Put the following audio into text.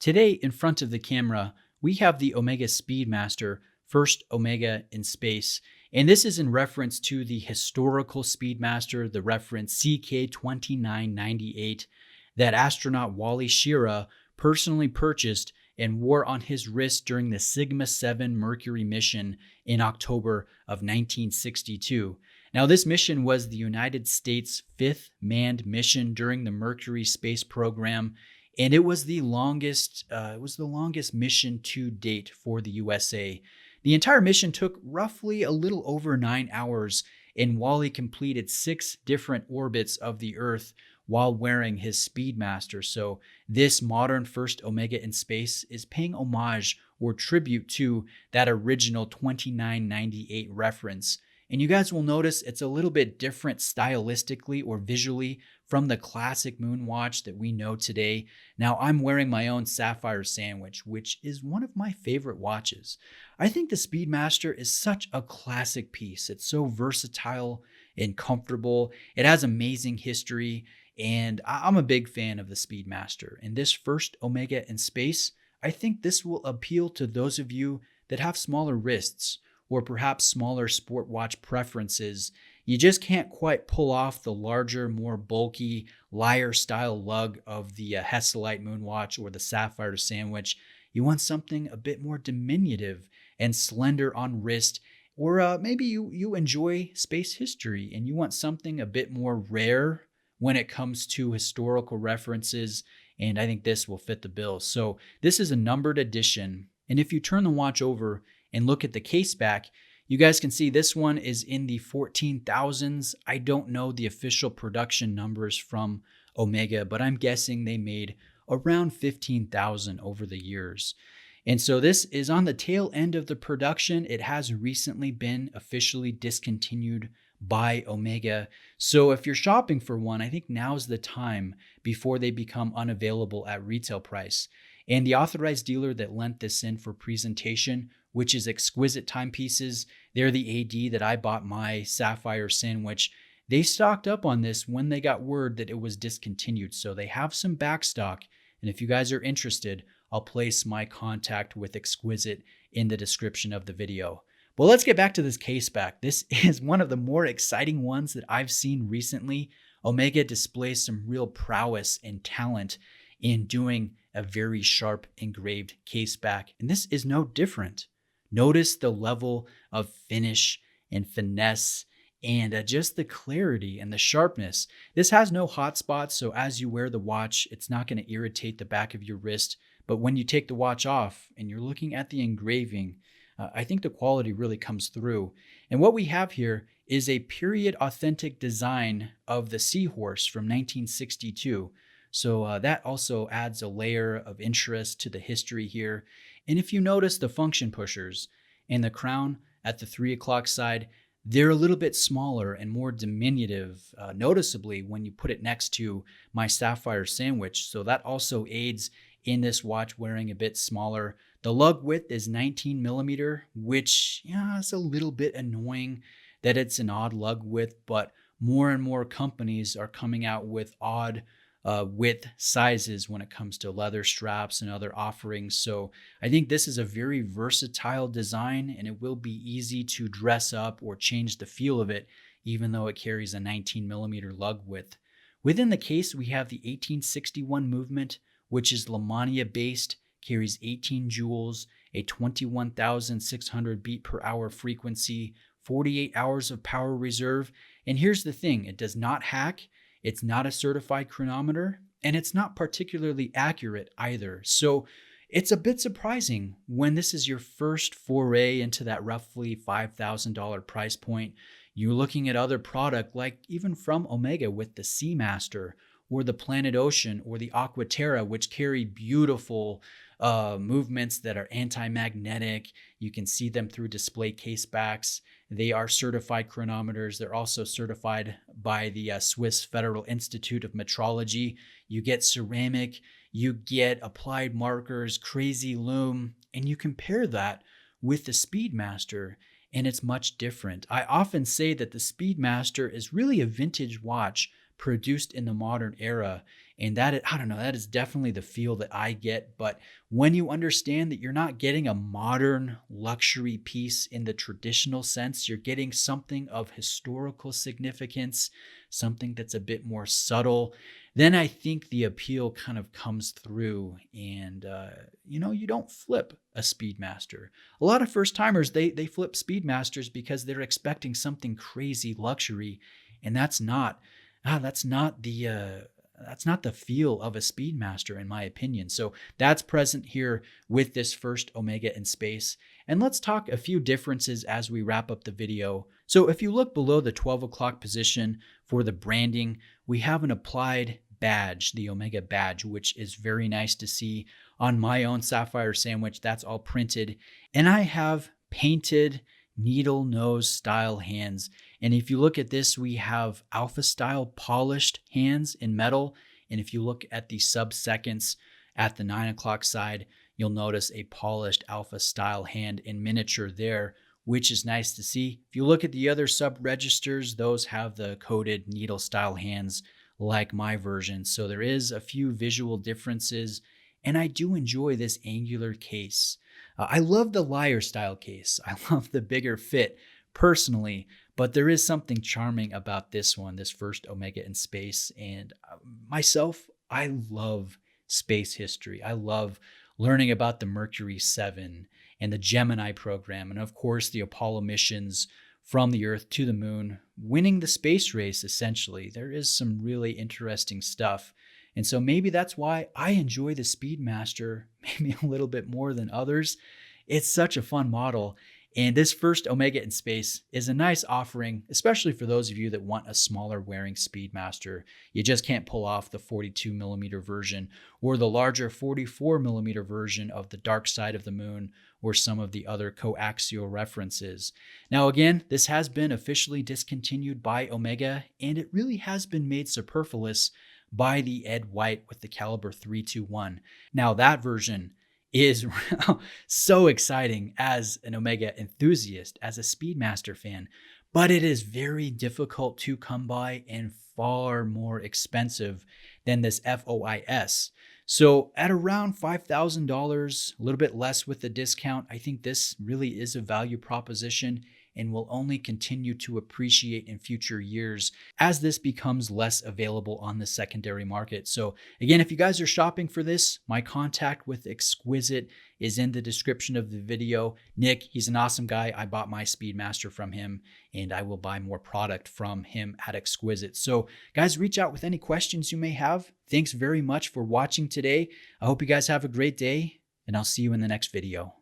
Today, in front of the camera, we have the Omega Speedmaster, first Omega in space. And this is in reference to the historical Speedmaster, the reference CK2998, that astronaut Wally Schirra personally purchased and wore on his wrist during the Sigma 7 Mercury mission in October of 1962. Now, this mission was the United States' fifth manned mission during the Mercury space program, and it was the longest. Mission to date for the USA. The entire mission took roughly a little over 9 hours, and Wally completed 6 different orbits of the Earth while wearing his Speedmaster. So this modern first Omega in space is paying homage or tribute to that original 2998 reference. And you guys will notice it's a little bit different stylistically or visually from the classic moon watch that we know today. Now, I'm wearing my own sapphire sandwich, which is one of my favorite watches. I think the Speedmaster is such a classic piece. It's so versatile and comfortable. It has amazing history, and I'm a big fan of the Speedmaster. And this first Omega in space, I think this will appeal to those of you that have smaller wrists or perhaps smaller sport watch preferences. You just can't quite pull off the larger, more bulky, lyre-style lug of the Hesalite Moonwatch or the Sapphire Sandwich. You want something a bit more diminutive and slender on wrist, or maybe you enjoy space history and you want something a bit more rare when it comes to historical references, and I think this will fit the bill. So this is a numbered edition, and if you turn the watch over and look at the case back, you guys can see this one is in the 14,000s. I don't know the official production numbers from Omega, but I'm guessing they made around 15,000 over the years. And so this is on the tail end of the production. It has recently been officially discontinued by Omega. So if you're shopping for one, I think now's the time before they become unavailable at retail price. And the authorized dealer that lent this in for presentation, which is Exquisite Timepieces, they're the AD that I bought my Sapphire Sandwich. They stocked up on this when they got word that it was discontinued. So they have some back stock. And if you guys are interested, I'll place my contact with Exquisite in the description of the video. Well, let's get back to this case back. This is one of the more exciting ones that I've seen recently. Omega displays some real prowess and talent in doing a very sharp engraved case back, and this is no different. Notice the level of finish and finesse and just the clarity and the sharpness. This has no hot spots, so as you wear the watch, it's not going to irritate the back of your wrist. But when you take the watch off and you're looking at the engraving, I think the quality really comes through. And what we have here is a period authentic design of the Seahorse from 1962. So that also adds a layer of interest to the history here. And if you notice the function pushers and the crown at the 3 o'clock side, they're a little bit smaller and more diminutive, noticeably when you put it next to my Sapphire Sandwich. So that also aids in this watch wearing a bit smaller. The lug width is 19 millimeter, which is a little bit annoying that it's an odd lug width, but more and more companies are coming out with odd width sizes when it comes to leather straps and other offerings. So I think this is a very versatile design, and it will be easy to dress up or change the feel of it, even though it carries a 19 millimeter lug width. Within the case, we have the 1861 movement, which is Lamania based, carries 18 joules, a 21,600 beat per hour frequency, 48 hours of power reserve. And here's the thing, it does not hack. It's not a certified chronometer, and it's not particularly accurate either. So it's a bit surprising when this is your first foray into that roughly $5,000 price point. You're looking at other product like even from Omega with the Seamaster or the Planet Ocean or the Aquaterra, which carry beautiful movements that are anti-magnetic. You can see them through display case backs. They are certified chronometers. They're also certified by the Swiss Federal Institute of Metrology. You get ceramic, you get applied markers, crazy lume, and you compare that with the Speedmaster, and it's much different. I often say that the Speedmaster is really a vintage watch produced in the modern era. And I don't know, that is definitely the feel that I get. But when you understand that you're not getting a modern luxury piece in the traditional sense, you're getting something of historical significance, something that's a bit more subtle, then I think the appeal kind of comes through. And, you don't flip a Speedmaster. A lot of first timers, they flip Speedmasters because they're expecting something crazy luxury. And that's not the feel of a Speedmaster, in my opinion. So that's present here with this first Omega in space. And let's talk a few differences as we wrap up the video. So if you look below the 12 o'clock position for the branding, we have an applied badge, the Omega badge, which is very nice to see. On my own Sapphire sandwich, that's all printed. And I have painted needle nose style hands. And if you look at this, we have alpha style polished hands in metal. And if you look at the sub-seconds at the 9 o'clock side, you'll notice a polished alpha style hand in miniature there, which is nice to see. If you look at the other sub-registers, those have the coated needle style hands like my version. So there is a few visual differences. And I do enjoy this angular case. I love the Lyre style case. I love the bigger fit personally, but there is something charming about this one, this first Omega in space. And myself, I love space history. I love learning about the Mercury 7 and the Gemini program, and of course the Apollo missions from the Earth to the moon, winning the space race essentially. There is some really interesting stuff. And so maybe that's why I enjoy the Speedmaster maybe a little bit more than others. It's such a fun model. And this first Omega in space is a nice offering, especially for those of you that want a smaller wearing Speedmaster. You just can't pull off the 42mm version or the larger 44mm version of the Dark Side of the Moon or some of the other coaxial references. Now again, this has been officially discontinued by Omega, and it really has been made superfluous by the Ed White with the caliber 321. Now that version is so exciting as an Omega enthusiast, as a Speedmaster fan, but it is very difficult to come by and far more expensive than this FOIS. So at around $5,000, a little bit less with the discount, I think this really is a value proposition and will only continue to appreciate in future years as this becomes less available on the secondary market. So again, if you guys are shopping for this, my contact with Exquisite is in the description of the video. Nick, he's an awesome guy. I bought my Speedmaster from him, and I will buy more product from him at Exquisite. So guys, reach out with any questions you may have. Thanks very much for watching today. I hope you guys have a great day, and I'll see you in the next video.